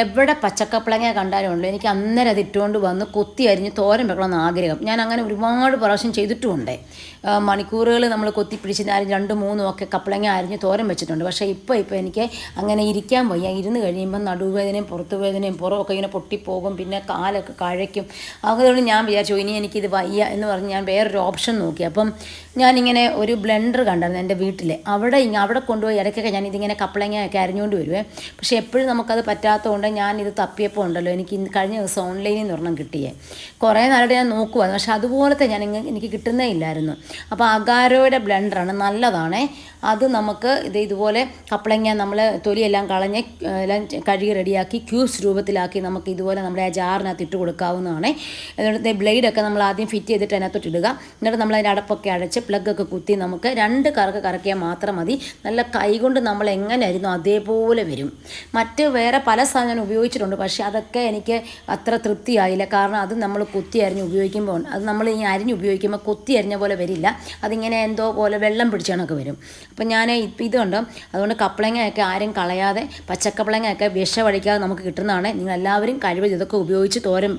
എവിടെ പച്ചക്കപ്പളങ്ങ കണ്ടാലും ഉള്ളൂ എനിക്ക് അന്നേരം അത് ഇട്ടുകൊണ്ട് വന്ന് കൊത്തി അരിഞ്ഞ് തോരൻ വെക്കണമെന്ന് ആഗ്രഹം. ഞാൻ അങ്ങനെ ഒരുപാട് പ്രാവശ്യം ചെയ്തിട്ടുമുണ്ട്. മണിക്കൂറുകൾ നമ്മൾ കൊത്തി പിടിച്ച് രണ്ടും മൂന്നും ഒക്കെ കപ്പളങ്ങ അരിഞ്ഞ് തോരൻ വെച്ചിട്ടുണ്ട്. പക്ഷേ ഇപ്പോൾ എനിക്ക് അങ്ങനെ ഇരിക്കാൻ വയ്യ. ഇരുന്ന് കഴിയുമ്പം നടുവേദനയും പുറത്തുവേദനയും പുറമൊക്കെ ഇങ്ങനെ പൊട്ടിപ്പോകും, പിന്നെ കാലൊക്കെ കഴയ്ക്കും. അതുകൊണ്ട് ഞാൻ വിചാരിച്ചു ഇനി എനിക്കിത് വയ്യ എന്ന് പറഞ്ഞ് ഞാൻ വേറൊരു ഓപ്ഷൻ നോക്കി. അപ്പം ഞാനിങ്ങനെ ഒരു ബ്ലെൻഡർ കണ്ടായിരുന്നു എൻ്റെ വീട്ടിൽ. അവിടെ കൊണ്ടുപോയി ഇടയ്ക്കൊക്കെ ഞാൻ ഇതിങ്ങനെ കപ്പളങ്ങയൊക്കെ അരിഞ്ഞുകൊണ്ട് വരുവേ. പക്ഷേ എപ്പോഴും നമുക്കത് പറ്റാത്തതുകൊണ്ട് ഞാനിത് തപ്പിയപ്പോൾ ഉണ്ടല്ലോ എനിക്ക് കഴിഞ്ഞ ദിവസം ഓൺലൈനിൽ നിന്ന് ഒരെണ്ണം കിട്ടിയേ. കുറേ നാളായിട്ട് ഞാൻ നോക്കുമായിരുന്നു, പക്ഷേ അതുപോലത്തെ എനിക്ക് കിട്ടുന്നേ ഇല്ലായിരുന്നു. അപ്പോൾ അഗാരോയുടെ ബ്ലെൻഡറാണ്, നല്ലതാണേ. അത് നമുക്ക് ഇതുപോലെ കപ്പളങ്ങ നമ്മൾ തൊലിയെല്ലാം കളഞ്ഞ് എല്ലാം കഴുകി റെഡിയാക്കി ക്യൂബ്സ് രൂപത്തിലാക്കി നമുക്ക് ഇതുപോലെ നമ്മുടെ ആ ജാറിനകത്ത് ഇട്ട് കൊടുക്കാവുന്നതാണ്. അതുകൊണ്ട് ബ്ലേഡൊക്കെ നമ്മൾ ആദ്യം ഫിറ്റ് ചെയ്തിട്ട് അതിനകത്തോട്ട് ഇടുക. എന്നിട്ട് നമ്മൾ അതിൻ്റെ അടപ്പൊക്കെ അടച്ച് പ്ലഗൊക്കെ കുത്തി നമുക്ക് 2 കറക്ക് കറക്കിയാൽ മാത്രം മതി. നല്ല കൈകൊണ്ട് നമ്മൾ എങ്ങനെയായിരുന്നു അതേപോലെ വരും. വേറെ പല സാധനം ഞാൻ ഉപയോഗിച്ചിട്ടുണ്ട്, പക്ഷേ അതൊക്കെ എനിക്ക് അത്ര തൃപ്തിയായില്ല. കാരണം അത് നമ്മൾ കൊത്തി അരിഞ്ഞ് ഉപയോഗിക്കുമ്പോൾ അത് നമ്മൾ ഈ അരിഞ്ഞ് ഉപയോഗിക്കുമ്പോൾ കൊത്തി അരിഞ്ഞ പോലെ വരില്ല. അതിങ്ങനെ എന്തോ പോലെ വെള്ളം പിടിച്ച കണക്ക് വരും. അപ്പം ഞാൻ ഇതുണ്ട്. അതുകൊണ്ട് കപ്പളങ്ങയൊക്കെ ആരും കളയാതെ, പച്ചക്കപ്പളങ്ങയൊക്കെ വിഷമടിക്കാതെ നമുക്ക് കിട്ടുന്നതാണ്. നിങ്ങളെല്ലാവരും കഴിവ് ഇതൊക്കെ ഉപയോഗിച്ച് തോരൻ